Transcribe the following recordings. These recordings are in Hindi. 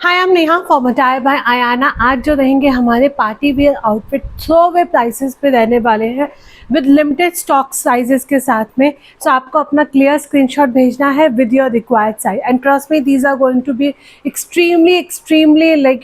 Hi, I am Neha form attire by Aayana. आज जो रहेंगे हमारे party wear outfit throw away prices पे रहने वाले हैं विद लिमिटेड स्टॉक साइजेस के साथ में। सो आपको अपना क्लियर स्क्रीनशॉट भेजना है with your required size and trust me these are going to be extremely like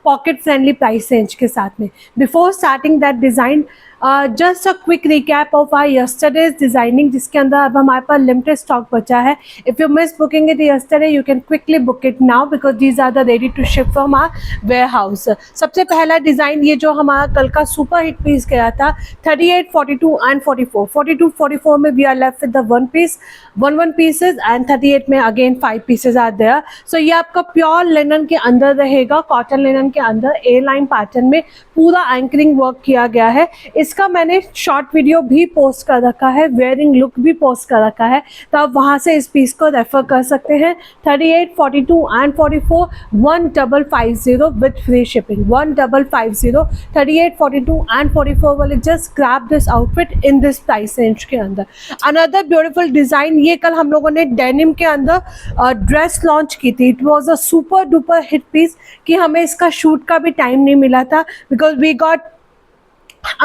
pocket friendly price range के साथ में। Before starting that design just a quick recap of our yesterday's designing, जिसके अंदर अब हमारे पास लिमिटेड स्टॉक बचा है। If you miss booking it yesterday you can quickly book it now because these are the ready to ship from our warehouse. सबसे पहला डिज़ाइन ये जो हमारा कल का सुपर हिट पीस गया था 38, 42 एंड 44। 42, 44 में we are left with the one pieces and 38 में again 5 pieces are there. So ये आपका प्योर लिनन के अंदर रहेगा, कॉटन लिनन के अंदर ए लाइन पैटर्न में पूरा एंकरिंग वर्क किया गया है। इसका मैंने शॉर्ट वीडियो भी पोस्ट कर रखा है, वेयरिंग लुक भी पोस्ट कर रखा है, तो आप वहाँ से इस पीस को रेफर कर सकते हैं। 38, 42 and 44 1550 with free shipping. 1550 38, 42 and 44 वाले just grab this outfit in this price range के अंदर। अनदर ब्यूटीफुल डिज़ाइन, ये कल हम लोगों ने डेनिम के अंदर ड्रेस लॉन्च की थी। It was a super duper hit piece कि हमें इसका शूट का भी टाइम नहीं मिला था because we got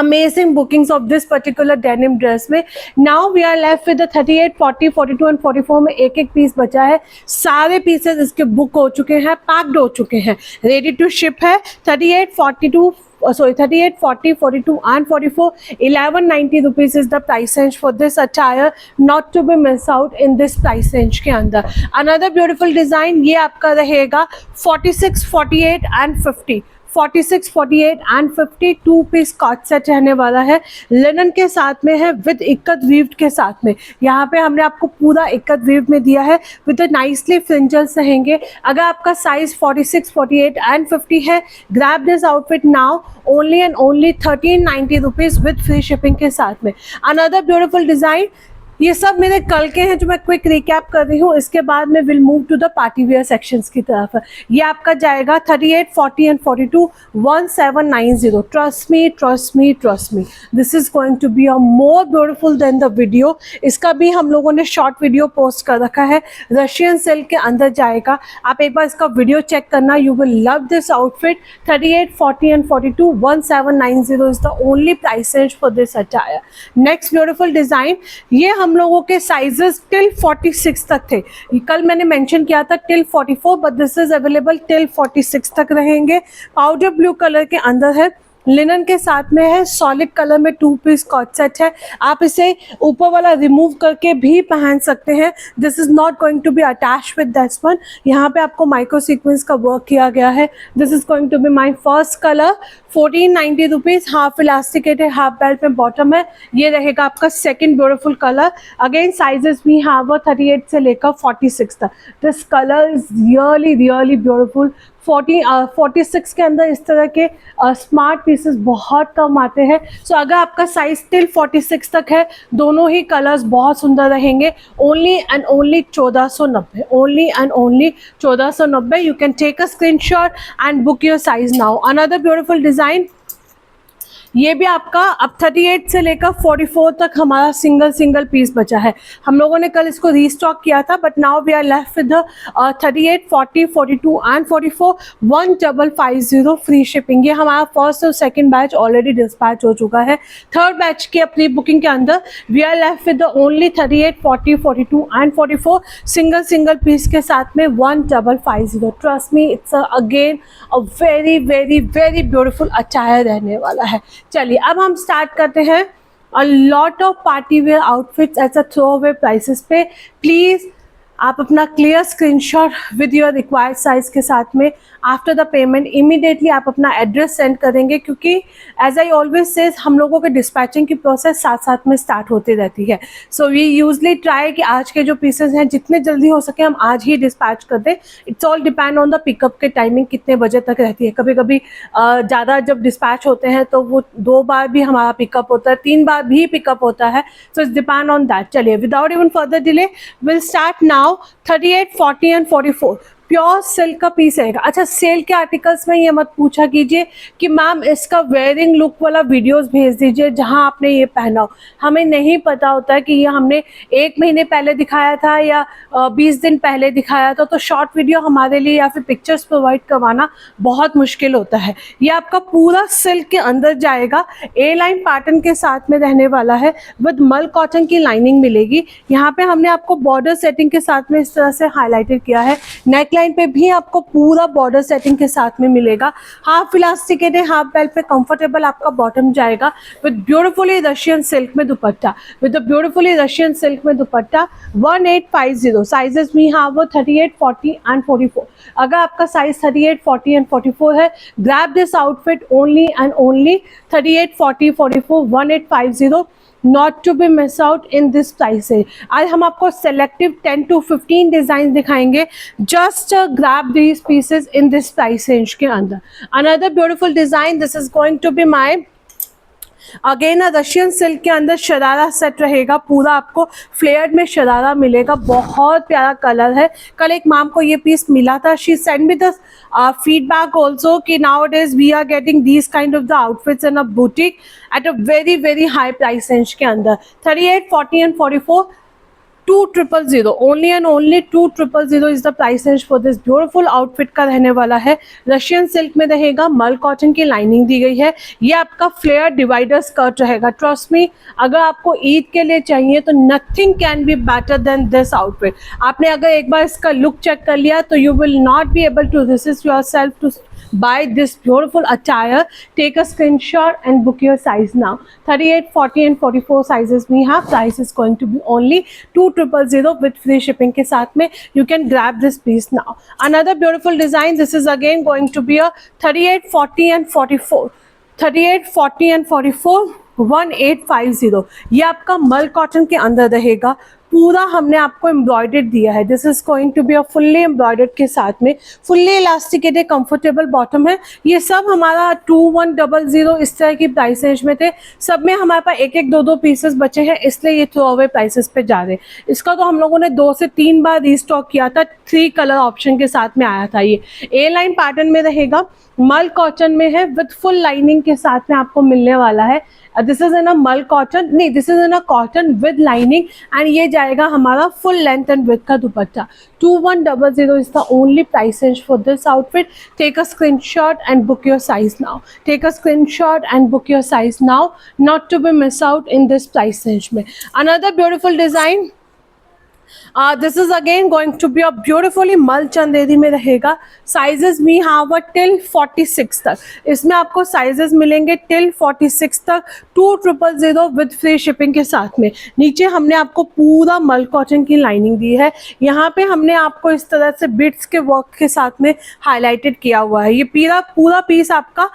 amazing bookings of this particular denim dress में। now we are left with the 38, 40, 42 and 44 में एक एक पीस बचा है। सारे पीसेस इसके बुक हो चुके हैं, पैक्ड हो चुके हैं, रेडी टू शिप है। 38, 42 38, 40, 42 and 44 1190 rupees is the price range for this attire, not to be miss out in this price range के अंदर। another beautiful design ये आपका रहेगा 46, 48 and 50। 46, 48 and 50 2 piece cot set रहने वाला है, लिनन के साथ में है विद इक्कत वीव्ड के साथ में। यहाँ पे हमने आपको पूरा इक्कत वीव में दिया है विद नाइसली फ्रिंजल्स रहेंगे। अगर आपका साइज 46, 48 एंड 50 है, grab this outfit now only and only 1390 rupees with free shipping के साथ में। अनदर ब्यूटीफुल डिज़ाइन, ये सब मेरे कल के हैं जो मैं क्विक रिकैप कर रही हूँ। इसके बाद में will move to the party wear sections की तरफ। ये आपका जाएगा 38, 40 and 42 1790। Trust me this is going to be a more beautiful than the video. इसका भी हम लोगों ने शॉर्ट वीडियो पोस्ट कर रखा है, रशियन सिल्क के अंदर जाएगा। आप एक बार इसका वीडियो चेक करना, you will love this outfit. 38, 40 and 42 1790 is the only price range for this attire. Next beautiful design, ये हम लोगों के साइजेस टिल 46 तक थे। कल मैंने मेंशन किया था till 44, but this is available till 46 तक रहेंगे। पाउडर ब्लू कलर के अंदर है, लिनन के साथ में है, सॉलिड कलर में 2 पीस कॉट सेट है। आप इसे ऊपर वाला रिमूव करके भी पहन सकते हैं। This is not going to be attach with this one. यहाँ पे आपको माइक्रो सीक्वेंस का वर्क किया गया है। This is going to be my first colour. 1490 rupees, half elasticated half belt में बॉटम है। ये रहेगा आपका second beautiful colour. Again sizes भी हैव 38 से लेकर 46 तक। This colour is really beautiful. 46 के अंदर इस तरह के स्मार्ट पीसेस बहुत कम आते हैं। सो अगर आपका साइज टिल 46 तक है, दोनों ही कलर्स बहुत सुंदर रहेंगे। Only and only 1490, only and only 1490। You can take a screenshot and book your size now. Another beautiful design, ये भी आपका अब 38 से लेकर 44 तक हमारा सिंगल पीस बचा है। हम लोगों ने कल इसको रीस्टॉक किया था, but now we are left with 38, 40, 42 and 44 1550 free shipping. ये हमारा फर्स्ट और सेकंड बैच ऑलरेडी डिस्पैच हो चुका है। थर्ड बैच की अपनी बुकिंग के अंदर we are left with only 38, 40, 42 and 44 single piece के साथ में 1550। Trust me, it's again a very beautiful attire रहने वाला है। चलिए अब हम स्टार्ट करते हैं। A lot of party wear outfits as a throw away prices पे। प्लीज़ आप अपना clear screenshot with your required size के साथ में आफ्टर द पेमेंट इमीडिएटली आप अपना एड्रेस सेंड करेंगे, क्योंकि एज आई ऑलवेज सेज हम लोगों के डिस्पैचिंग की प्रोसेस साथ में स्टार्ट होती रहती है। सो वी यूजली ट्राई कि आज के जो पीसेस हैं जितने जल्दी हो सके हम आज ही डिस्पैच कर दें। It's all depend on the pickup के टाइमिंग कितने बजे तक रहती है। कभी कभी ज़्यादा जब डिस्पैच होते हैं तो वो 2 बार भी हमारा पिकअप होता है, 3 बार भी पिकअप होता है। So it's depend on that. चलिए without even further delay will start now. 38, 40 and 44 pure silk का पीस रहेगा। अच्छा, सेल के आर्टिकल्स में ये मत पूछा कीजिए कि मैम इसका वेयरिंग लुक वाला वीडियोस भेज दीजिए जहां आपने ये पहना हो। हमें नहीं पता होता है कि ये हमने 1 महीने पहले दिखाया था या 20 दिन पहले दिखाया था, तो शॉर्ट वीडियो हमारे लिए या फिर पिक्चर्स प्रोवाइड करवाना बहुत मुश्किल होता है। ये आपका पूरा सिल्क के अंदर जाएगा, ए लाइन पैटर्न के साथ में रहने वाला है, विद मल कॉटन की लाइनिंग मिलेगी। यहाँ पे हमने आपको बॉर्डर सेटिंग के साथ में इस तरह से हाईलाइटेड किया है। नेक लाइन पे भी आपको पूरा बॉर्डर सेटिंग के साथ में मिलेगा। हाफ इलास्टिकेट है, हाफ बेल्ट पे कंफर्टेबल आपका बॉटम जाएगा विद ब्यूटीफुली रशियन सिल्क में dupatta, with beautifully Russian silk में dupatta. 1850 sizes we have 38, 40 and 44। अगर आपका साइज 38, 40 एंड 44 है, grab this outfit only and only 38, 40, 44, 1850, not to be miss out in this price है। आज हम आपको सेलेक्टिव 10 to 15 डिजाइन दिखाएंगे, just grab these pieces in this price range के अंदर। Another beautiful design, this is going to be my again Russian silk के अंदर शरारा सेट रहेगा, पूरा आपको फ्लेयर्ड में शरारा मिलेगा, बहुत प्यारा कलर है। कल एक मैम को ये पीस मिला था, she send me the feedback also कि nowadays we are getting these kind of the outfits in a boutique at a very very high price range के अंदर। 38, 40 and 44, 2000, only and only 2000 is the price range for this beautiful outfit का रहने वाला है। रशियन सिल्क में रहेगा, मल कॉटन की लाइनिंग दी गई है। ये आपका फ्लेयर डिवाइडर स्कर्ट रहेगा। ट्रस्ट मी, अगर आपको ईद के लिए चाहिए तो nothing can be better than this outfit. आपने अगर एक बार इसका लुक चेक कर लिया तो you will not be able to resist yourself to buy this beautiful attire. Take a screenshot and book your size now. 38, 40 and 44 sizes we have. Price is going to be only 2000 with free shipping के साथ में। You can grab this piece now. Another beautiful design, this is again going to be a 38, 40 and 44. 38, 40 and 44, 1850। ये आपका मल कॉटन के अंदर रहेगा, पूरा हमने आपको एम्ब्रॉयडर्ड दिया है। This is going to be a fully embroidered के साथ में, फुल्ली इलास्टिकेटेड कंफर्टेबल बॉटम है। ये सब हमारा 2100 इस तरह की प्राइस रेंज में थे। सब में हमारे पास एक एक दो दो पीसेस बचे हैं, इसलिए ये थ्रो अवे प्राइसेस पे जा रहे हैं। इसका तो हम लोगों ने 2 से 3 बार रीस्टॉक किया था, 3 कलर ऑप्शन के साथ में आया था। ये ए लाइन पैटर्न में रहेगा, मल कॉटन में है, विद फुल लाइनिंग के साथ में आपको मिलने वाला है। This is in a mul cotton, नहीं this is in a cotton with lining, and ये जाएगा हमारा फुल लेंथ एंड विड्थ का dupatta. 2100 is the only price range for this outfit. Take a screenshot and book your size now. Take a screenshot and book your size now, not to be miss out in this price range में। Another beautiful design, this is again going to be a beautifully mul Chanderi में रहेगा। साइजेस वी हैव टिल 46 तक, इसमें आपको साइजेस मिलेंगे टिल 46 तक, 2000 विद फ्री शिपिंग के साथ में। नीचे हमने आपको पूरा मल कॉटन की लाइनिंग दी है। यहाँ पे हमने आपको इस तरह से बिट्स के वर्क के साथ में हाईलाइटेड किया हुआ है। ये पूरा पीस आपका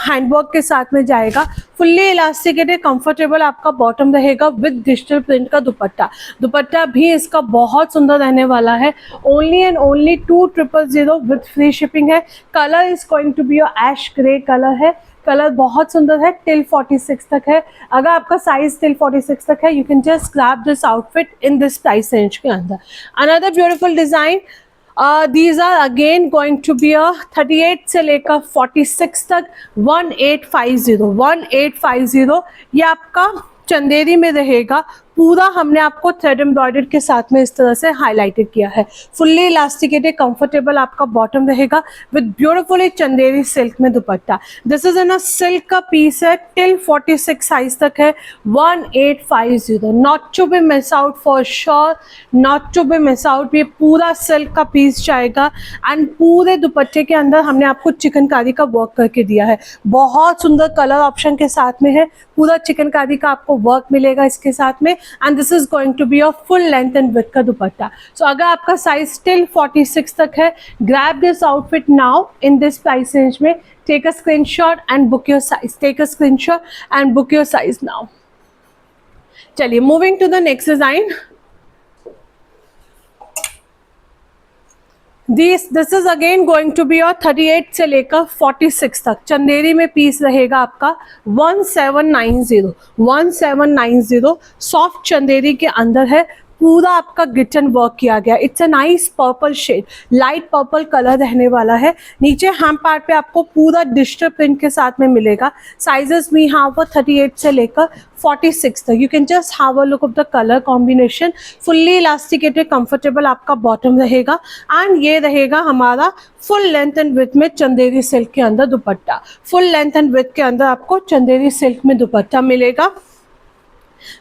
हैंडवर्क के साथ में जाएगा। फुल्ली इलास्टिकेटेड कंफर्टेबल आपका बॉटम रहेगा विद डिजिटल प्रिंट का दुपट्टा। दुपट्टा भी इसका बहुत सुंदर रहने वाला है। Only and only 2000 with free shipping है। Colour is going to be ash grey colour है। कलर बहुत सुंदर है, टिल 46 तक है। अगर आपका साइज टिल 46 तक है, you can just grab this outfit in this price range के अंदर। Another beautiful design, these are again going to be a 38 से लेकर 46 तक, 1850। ये आपका चंदेरी में रहेगा, पूरा हमने आपको थ्रेड एम्ब्रॉयडर्ड के साथ में इस तरह से हाईलाइटेड किया है। फुल्ली इलास्टिकेटेड कंफर्टेबल आपका बॉटम रहेगा विद ब्यूटीफुली चंदेरी सिल्क में dupatta. This is in a silk का पीस है, टिल 46 साइज तक है, 1850। Not to be miss out for sure, not to be miss out. ये पूरा सिल्क का पीस जाएगा एंड पूरे दुपट्टे के अंदर हमने आपको चिकनकारी का वर्क करके दिया है। बहुत सुंदर कलर ऑप्शन के साथ में है, पूरा चिकनकारी का आपको वर्क मिलेगा इसके साथ में। And this is going to be a full length and width का दुपट्टा। सो अगर आपका साइज टिल 46 तक है, grab this outfit now in this price range में। Take a screenshot and book your size. Take a screenshot and book your size now. चलिए moving to the next design. This is again going to be और 38 से लेकर 46 तक चंदेरी में पीस रहेगा आपका 1790 सॉफ्ट चंदेरी के अंदर है। पूरा आपका गिटन वर्क किया गया। It's a nice purple shade, light purple colour रहने वाला है। नीचे हैम पार्ट पे आपको पूरा डिजिटल प्रिंट के साथ में मिलेगा। साइजेस वी हैव 38 से लेकर 46 तक। You can just have a look of the colour combination. Fully elasticated comfortable आपका बॉटम रहेगा एंड ये रहेगा हमारा फुल लेंथ एंड विड्थ में चंदेरी सिल्क के अंदर दुपट्टा। फुल लेंथ एंड विड्थ के अंदर आपको चंदेरी सिल्क में दुपट्टा मिलेगा।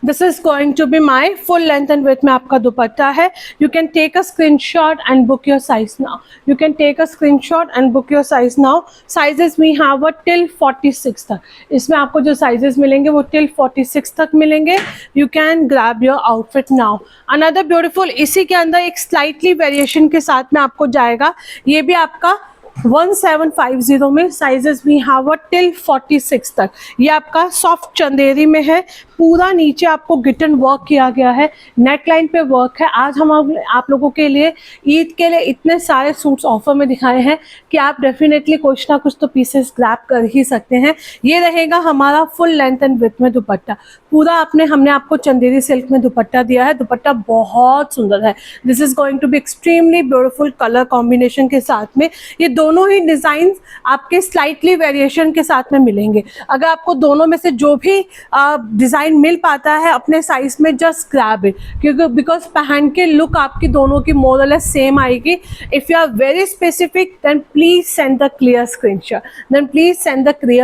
This is going to be my full length and width में आपका दुपट्टा है। You can take a screenshot and book your size now. You can take a screenshot and book your size now. Sizes we have till 46 तक। इसमें आपको जो sizes मिलेंगे वो till 46 तक मिलेंगे। You can grab your outfit now. Another beautiful, इसी के अंदर एक slightly variation के साथ में आपको जाएगा। ये भी आपका 1750 में साइजेस भी हैव टिल 46 तक। ये आपका सॉफ्ट चंदेरी में है। पूरा नीचे आपको गिटन वर्क किया गया है, नेक लाइन पे वर्क है। आज हम आप लोगों के लिए ईद के लिए इतने सारे सूट्स ऑफर में दिखाए हैं कि आप डेफिनेटली कुछ ना कुछ तो पीसेस ग्रैब कर ही सकते हैं। ये रहेगा हमारा फुल लेंथ एंड विड्थ में दुपट्टा। पूरा हमने आपको चंदेरी सिल्क में दुपट्टा दिया है। दुपट्टा बहुत सुंदर है। This is going to be extremely beautiful colour combination के साथ में। ये दोनों ही डिजाइन आपके स्लाइटली वेरिएशन के साथ में मिलेंगे। अगर आपको दोनों में से जो भी डिजाइन मिल पाता है अपने साइज में, जस्ट ग्रैब इट, क्योंकि बिकॉज पहन के लुक आपकी दोनों की मोर और लेस सेम आएगी। If you are very specific then please send the clear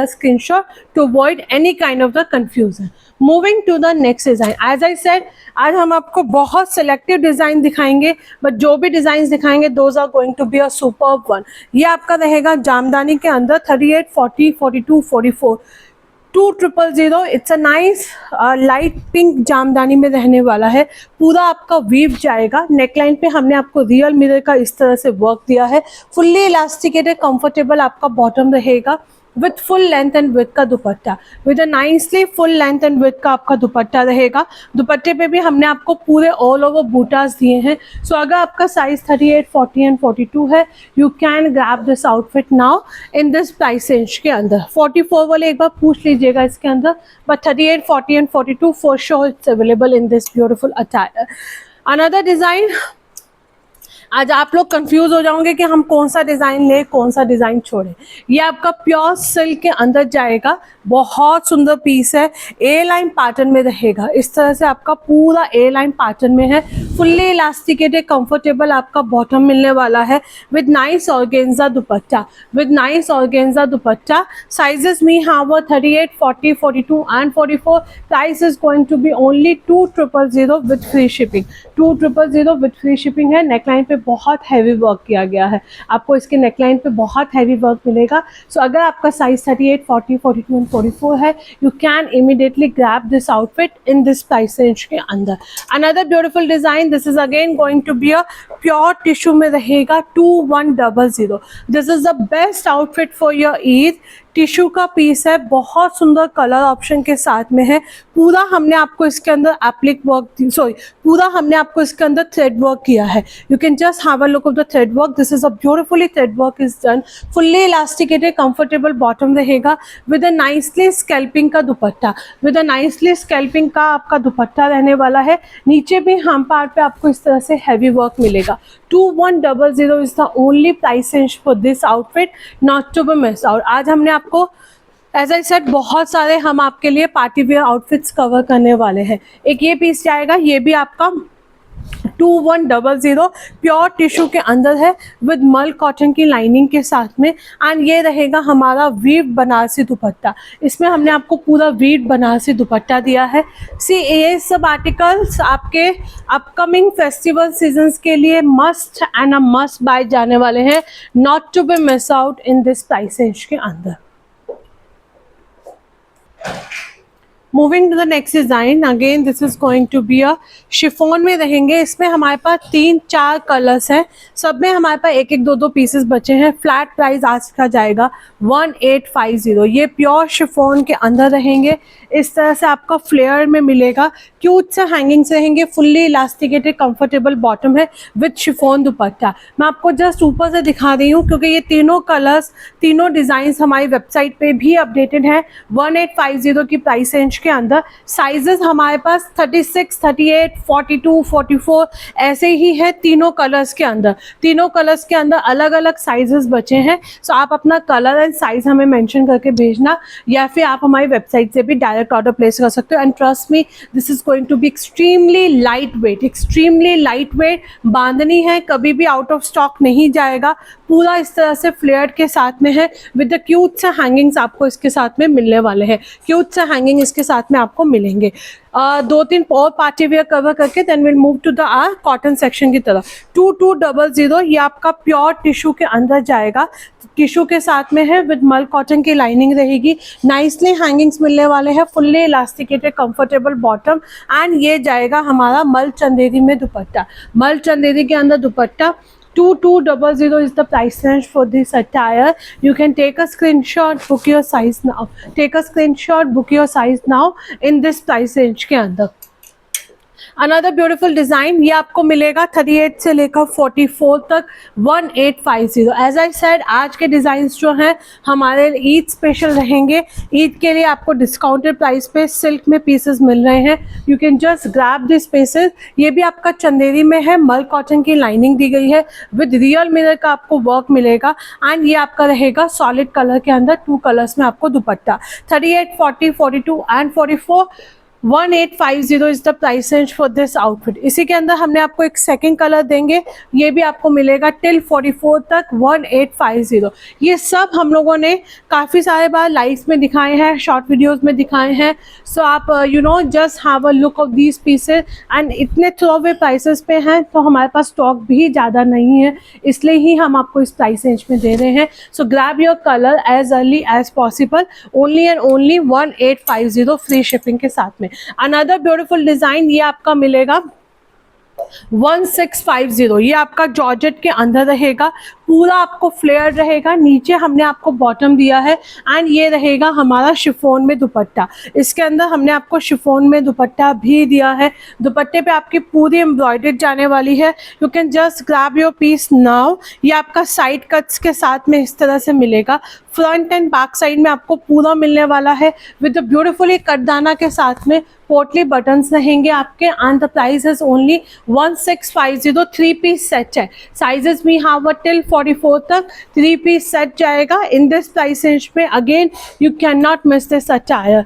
screenshot to avoid any kind of the confusion. Moving to the next design, as I said आज हम आपको बहुत सिलेक्टिव डिजाइन दिखाएंगे, बट जो भी डिजाइन दिखाएंगे those are going to be a superb one. ये आपका रहेगा जामदानी के अंदर 38, 40, 42, 44, 2000। It's a nice light pink jamdani में रहने वाला है। पूरा आपका वीव जाएगा। नेकलाइन पे हमने आपको रियल मिरर का इस तरह से वर्क दिया है। फुल्ली इलास्टिकेटेड कंफर्टेबल आपका बॉटम रहेगा with full length and width का dupatta. With a nicely full length and width का आपका दुपट्टा रहेगा। दुपट्टे पे भी हमने आपको पूरे ऑल ओवर बूटास दिए हैं। सो अगर आपका साइज 38, 40 एंड 42 है, you can grab this outfit now in this price range के अंदर। 44 वाले एक बार पूछ लीजिएगा इसके अंदर, but 38, 40 and 42 for sure it's available in this beautiful attire. Another design, आज आप लोग कंफ्यूज हो जाओगे कि हम कौन सा डिज़ाइन लें, कौन सा डिज़ाइन छोड़ें। ये आपका प्योर सिल्क के अंदर जाएगा। बहुत सुंदर पीस है। ए लाइन पैटर्न में रहेगा। इस तरह से आपका पूरा ए लाइन पैटर्न में है। फुल्ली इलास्टिकेटेड कंफर्टेबल आपका बॉटम मिलने वाला है with nice organza dupatta. Sizes में have 38, 40, 42 and 44। Price is going to be only 2000 with free shipping. 2000 with free shipping है। नेकलाइन पे बहुत हैवी वर्क किया गया है। आपको इसके नेकलाइन पे बहुत हैवी वर्क मिलेगा। सो अगर आपका साइज 38, 40, 42 एंड 44 है, you can immediately grab this outfit in this price range के अंदर। Another beautiful design, this is again going to be a pure tissue में रहेगा 2100। This is the best outfit for your Eid. Tissue का पीस है, बहुत सुंदर कलर ऑप्शन के साथ में है। पूरा हमने आपको इसके अंदर थ्रेड वर्क किया है। You can just have a look of the thread work. This is a beautifully thread work is done. Fully elasticated comfortable bottom रहेगा विद अ नाइसली स्कैल्पिंग का दुपट्टा। आपका दुपट्टा रहने वाला है। नीचे भी हम पार्ट पे आपको इस तरह से हैवी वर्क मिलेगा। 2100 is the only price range for this outfit, not to be missed out. आज हमने आपको एज आई सेड बहुत सारे हम आपके लिए पार्टी वेयर आउटफिट्स कवर करने वाले हैं। एक ये पीस जाएगा, ये भी आपका 2100 प्योर टिश्यू के अंदर है विद मल कॉटन की लाइनिंग के साथ में। एंड ये रहेगा हमारा वीव बनारसी दुपट्टा। इसमें हमने आपको पूरा वीव बनारसी दुपट्टा दिया है। ये सब आर्टिकल्स आपके अपकमिंग फेस्टिवल सीजन्स के लिए मस्ट बाय जाने वाले हैं, not to be miss out in this price range के अंदर। Moving to the next design, again this is going to be a chiffon में रहेंगे। इसमें हमारे पास 3-4 कलर्स हैं। सब में हमारे पास 1-1, 2-2 पीसेस बचे हैं। फ्लैट प्राइस आज का जाएगा 1850। ये प्योर शिफॉन के अंदर रहेंगे। इस तरह से आपका फ्लेयर में मिलेगा। क्यूट से हैंगिंग्स रहेंगे, फुल्ली इलास्टिकेटेड कंफर्टेबल बॉटम है विद शिफॉन दुपट्टा। मैं आपको जस्ट ऊपर से दिखा रही हूँ क्योंकि ये तीनों कलर्स, तीनों डिज़ाइंस हमारी वेबसाइट पे भी अपडेटेड हैं 1850 की प्राइस रेंज के अंदर। साइजेस हमारे पास 36, 38, 42, 44 ऐसे ही है तीनों कलर्स के अंदर। तीनों कलर्स के अंदर अलग अलग साइजेस बचे हैं। सो आप अपना कलर एंड साइज हमें मेंशन करके भेजना, या फिर आप हमारी वेबसाइट से भी डायरेक्ट ऑर्डर प्लेस कर सकते हो। And trust me, this is going to be extremely light weight, extremely light weight. Bandhani है, कभी भी आउट ऑफ स्टॉक नहीं जाएगा। पूरा इस तरह से फ्लेयर्ड के साथ में है विद द क्यूट से हैंगिंग्स आपको इसके साथ में मिलने वाले हैं। क्यूट से हैंगिंग इसके साथ में आपको मिलेंगे। 2-3 और पार्टी वेयर कवर करके then will move to the cotton section की तरफ। 2200 ये आपका प्योर टिश्यू के अंदर जाएगा। टिश्यू के साथ में है विद मल कॉटन की लाइनिंग रहेगी। नाइसली हैंगिंग्स मिलने वाले हैं, fully elasticated comfortable bottom. And ये जाएगा हमारा मल चंदेरी में दुपट्टा। मल चंदेरी के अंदर दुपट्टा। 2200 is the price range for this attire. You can take a screenshot, book your size now. Take a screenshot, book your size now in this price range के अंदर। अनदर ब्यूटीफुल डिज़ाइन ये आपको मिलेगा 38 से लेकर 44 तक 1850। एज आई सेड, आज के डिज़ाइंस जो हैं हमारे ईद स्पेशल रहेंगे। ईद के लिए आपको डिस्काउंटेड प्राइस पे सिल्क में पीसेस मिल रहे हैं। You can just grab this pieces. ये भी आपका चंदेरी में है, मल कॉटन की लाइनिंग दी गई है विद रियल मिरर का आपको वर्क मिलेगा। एंड ये आपका रहेगा सॉलिड कलर के अंदर, 2 कलर्स में आपको दुपट्टा। 38, 40, 42 and 44 1850 is the price range for this outfit. इसी के अंदर हमने आपको एक सेकंड कलर देंगे, ये भी आपको मिलेगा टिल 44 तक 1850। ये सब हम लोगों ने काफ़ी सारे बार लाइव्स में दिखाए हैं, शॉर्ट वीडियोस में दिखाए हैं। सो आप you know just have a look of these pieces. And इतने थ्रो अवे प्राइसेस पे हैं तो हमारे पास स्टॉक भी ज़्यादा नहीं है, इसलिए ही हम आपको इस प्राइस रेंज में दे रहे हैं। So grab your colour as early as possible, only and only 1850 free shipping के साथ में। अनदर ब्यूटीफुल डिजाइन ये आपका मिलेगा 1650। ये आपका जॉर्जेट के अंदर रहेगा, पूरा आपको फ्लेयर रहेगा। नीचे हमने आपको बॉटम दिया है एंड ये रहेगा हमारा शिफॉन में दुपट्टा। इसके अंदर हमने आपको शिफॉन में दुपट्टा भी दिया है। दुपट्टे पे आपकी पूरी एम्ब्रॉयडरी जाने वाली है। You can just grab your piece now. ये आपका साइड कट्स के साथ में इस तरह से मिलेगा। फ्रंट एंड बैक साइड में आपको पूरा मिलने वाला है विद ब्यूटीफुली कटदाना के साथ में पोटली बटन्स रहेंगे आपके। And the price is only 1650। 3 piece set है। साइजेस भी हैव टिल 44 तक 3 पीस सेट जाएगा इन दिस प्राइस रेंज में। Again you can not miss this attire.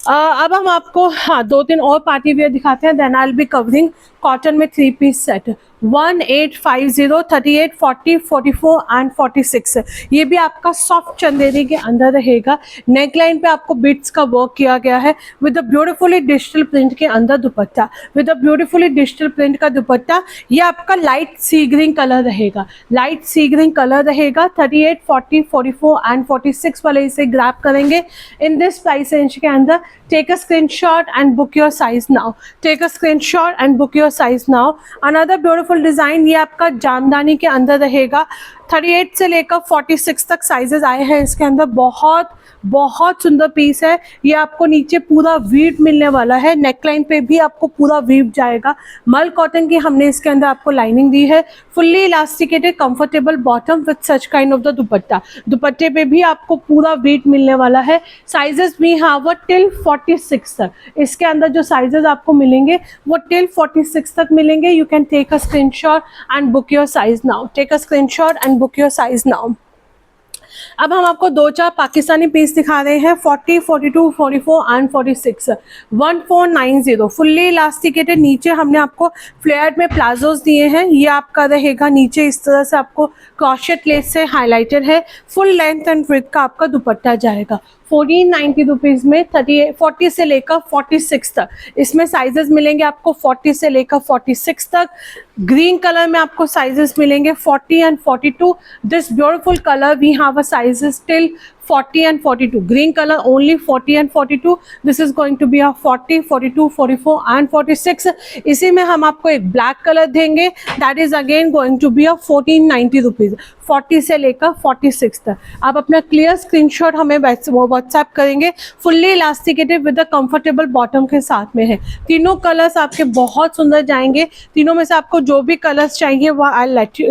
अब हम आपको 2-3 और पार्टी वेयर दिखाते हैं, then I will be covering cotton में 3 पीस सेट। 1850, 38, 40, 44 एंड 46। ये भी आपका सॉफ्ट चंदेरी के अंदर रहेगा। नेक लाइन पे आपको बीट्स का वर्क किया गया है with a beautifully digital print के अंदर दुपट्टा। With a beautifully digital print का दुपट्टा। ये आपका लाइट सी ग्रीन कलर रहेगा, लाइट सी ग्रीन कलर रहेगा। 38, 40, 44 एंड 46 वाले इसे ग्रैब करेंगे इन दिस प्राइस रेंज के अंदर। Take a screenshot and book your size now. Take a screenshot and book your size now. Another beautiful design ये आपका जामदानी के अंदर रहेगा। 38 से लेकर 46 तक साइजेस आए हैं इसके अंदर। बहुत बहुत सुंदर पीस है। ये आपको नीचे पूरा वीव मिलने वाला है, नेकलाइन पे भी आपको पूरा वीव जाएगा। मल कॉटन की हमने इसके अंदर आपको लाइनिंग दी है। Fully elasticated comfortable bottom with such kind of the दुपट्टा। दुपट्टे पे भी आपको पूरा वीव मिलने वाला है। साइजेस भी हैव टिल 46 तक। इसके अंदर जो साइजेस आपको मिलेंगे वो टिल 46 तक मिलेंगे। You can take a screenshot and book your size now. Take a screenshot and book your size now. अब हम आपको 2-4 पाकिस्तानी पीस दिखा रहे हैं। 40, 42, 44 एंड 46। 1490 fully elasticated. नीचे हमने आपको फ्लेयर्ड में प्लाजोस दिए हैं। ये आपका रहेगा नीचे इस तरह से आपको क्रॉशेट लेस से हाईलाइटेड है। फुल लेंथ एंड विड्थ का आपका दुपट्टा जाएगा। 1490 रुपीज़ में 40 से लेकर 46 तक। इसमें साइजेस मिलेंगे आपको 40 से लेकर 46 तक। ग्रीन कलर में आपको साइजेस मिलेंगे 40 and 42। This beautiful colour we have a sizes till 40 and 42. Green color only 40 and 42. This is going to be a 40, 42, 44 and 46. इसी में हम आपको एक ब्लैक कलर देंगे, that is again going to be a 1490 rupees, 40 से लेकर 46 तक। आप अपना क्लियर स्क्रीनशॉट हमें व्हाट्सएप करेंगे। Fully elasticated with the comfortable bottom के साथ में है। तीनों कलर्स आपके बहुत सुंदर जाएंगे। तीनों में से आपको जो भी कलर्स चाहिए वो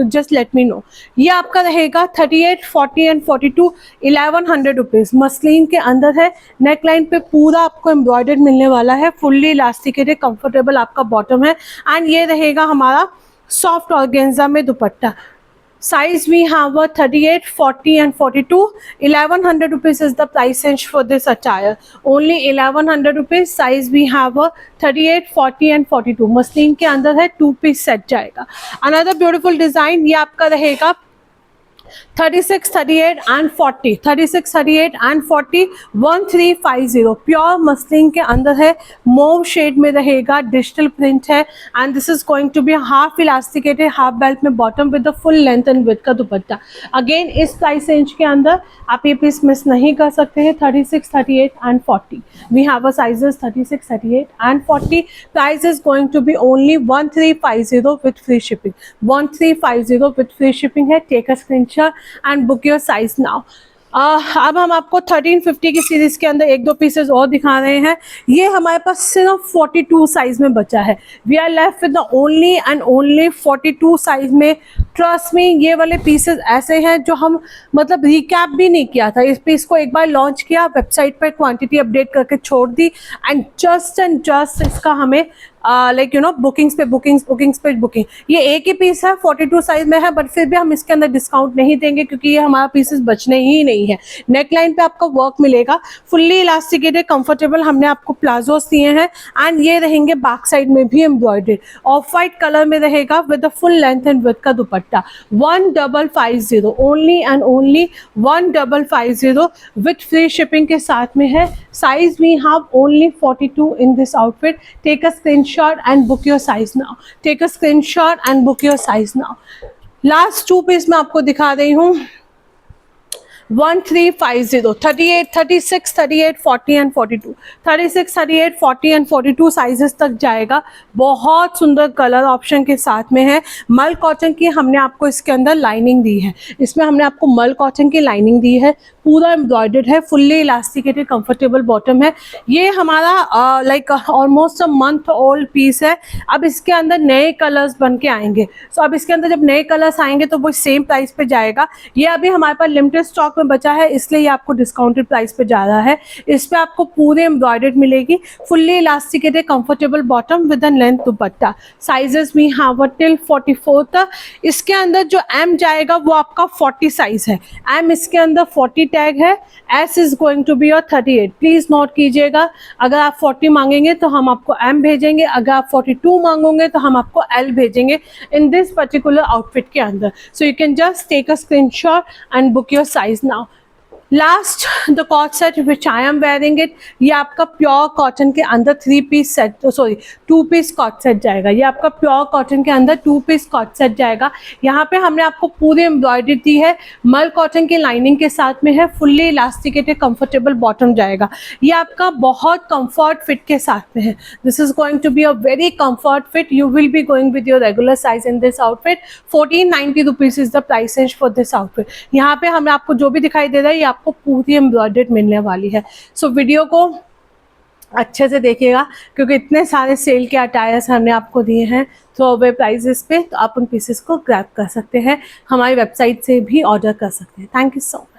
जस्ट लेट मी नो। ये आपका रहेगा 38, 40 एंड 42, 1100 रुपीज़। मसलिन के अंदर है, नेक लाइन पे पूरा आपको एम्ब्रॉयडर्ड मिलने वाला है, फुल्ली इलास्टिकेटेड कंफर्टेबल आपका बॉटम है। एंड ये रहेगा हमारा सॉफ्ट ऑर्गेन्जा में दुपट्टा। Size we have a 38, 40 and 42. 1100 rupees is the price range for this attire. Only 1100 rupees. Size we have a 38, 40 and 42. Muslin के अंदर है, 2 पीस सेट जाएगा। Another beautiful design ये आपका रहेगा 36, 38 and 40, 36, 38 and 40, 1350। प्योर मसलिन के अंदर है, मोव शेड में रहेगा, डिजिटल प्रिंट है and this is going to be half elasticated, half belt में bottom with the full length and width का दुपट्टा। अगेन इस प्राइस रेंज के अंदर आप ये पीस मिस नहीं कर सकते हैं। 36, 38 and 40 we have a sizes 36, 38 and 40। Price is going to be only 1350 with free shipping. 1350 with free shipping है। Take a screenshot and book your size now। अब हम आपको 1350 की सीरीज के अंदर एक दो पीसेस और दिखा रहे हैं। ये हमारे पास सिर्फ 42 साइज में बचा है। We are left with the only and only 42 size में। ट्रस्ट मी, ये वाले पीसेस ऐसे हैं जो हम मतलब रिकैप भी नहीं किया था। इस पीस को एक बार लॉन्च किया, वेबसाइट पर क्वांटिटी अपडेट करके छोड़ दी एंड जस्ट इसका हमें लाइक यू नो बुकिंग्स पे बुकिंग। ये एक ही पीस है, 42 साइज में है, बट फिर भी हम इसके अंदर डिस्काउंट नहीं देंगे क्योंकि ये हमारा पीसेस बचने ही नहीं है। नेक लाइन पे आपको वर्क मिलेगा, फुल्ली इलास्टिकेटेड कंफर्टेबल हमने आपको प्लाजोस दिए हैं एंड ये रहेंगे बैक साइड में भी एम्ब्रॉयडर्ड। ऑफ वाइट कलर में रहेगा with the full length and width का dupatta. 1550 only and only 1550 with free shipping के साथ में है। Size we have only 42 in this outfit. Take a screenshot and book your size now। Take a screenshot and book your size now। Last 2 piece मैं आपको दिखा रही हूँ। 1350, 38, 36, 38, 40 एंड 42, 36, 38, 40 एंड 42 साइजेस तक जाएगा। बहुत सुंदर कलर ऑप्शन के साथ में है। मल कॉटन की हमने आपको इसके अंदर लाइनिंग दी है। इसमें हमने आपको मल कॉटन की लाइनिंग दी है, पूरा एम्ब्रॉयडर्ड है, फुल्ली इलास्टिकेटेड कंफर्टेबल बॉटम है। ये हमारा like almost a month old piece है। अब इसके अंदर नए कलर्स बन के आएंगे। सो अब इसके अंदर जब नए कलर्स आएंगे तो वो सेम प्राइस पे जाएगा। ये अभी हमारे पास लिमिटेड स्टॉक में बचा है, इसलिए ये आपको डिस्काउंटेड प्राइस पे जा रहा है। इस पे आपको पूरे एम्ब्रॉयडर्ड मिलेगी, fully elasticated comfortable bottom with an length dupatta. Sizes we have till 44 तक। इसके अंदर जो एम जाएगा वो आपका 40 साइज है। एम इसके अंदर 40 टैग है। This is going to be your 38। Please note कीजिएगा, अगर आप 40 मांगेंगे तो हम आपको एम भेजेंगे, अगर आप 42 मांगोगे तो हम आपको एल भेजेंगे इन दिस पर्टिकुलर आउटफिट के अंदर। So you can just take a screenshot and book your size now. Last the cot set which I am wearing it. ये आपका प्योर कॉटन के अंदर 3 piece set, sorry 2 piece cot set जाएगा। ये आपका प्योर कॉटन के अंदर 2 पीस कॉट सेट जाएगा। यहाँ पे हमने आपको पूरी एम्ब्रॉयडरी दी है, मल कॉटन की लाइनिंग के साथ में है, फुल्ली इलास्टिकेटेड कंफर्टेबल बॉटम जाएगा। ये आपका बहुत कंफर्ट फिट के साथ में है। This is going to be a very comfort fit. You will be going with your regular size in this outfit. 1490 rupees is the price range for this outfit. यहाँ पे हमें आपको जो भी दिखाई दे रहा है ये आपको पूरी एम्ब्रॉयडर्ड मिलने वाली है। सो वीडियो को अच्छे से देखिएगा क्योंकि इतने सारे सेल के अटायर्स हमने आपको दिए हैं थ्रो अवे प्राइजेस पे, तो आप उन पीसेस को ग्रैब कर सकते हैं, हमारी वेबसाइट से भी ऑर्डर कर सकते हैं। Thank you so much.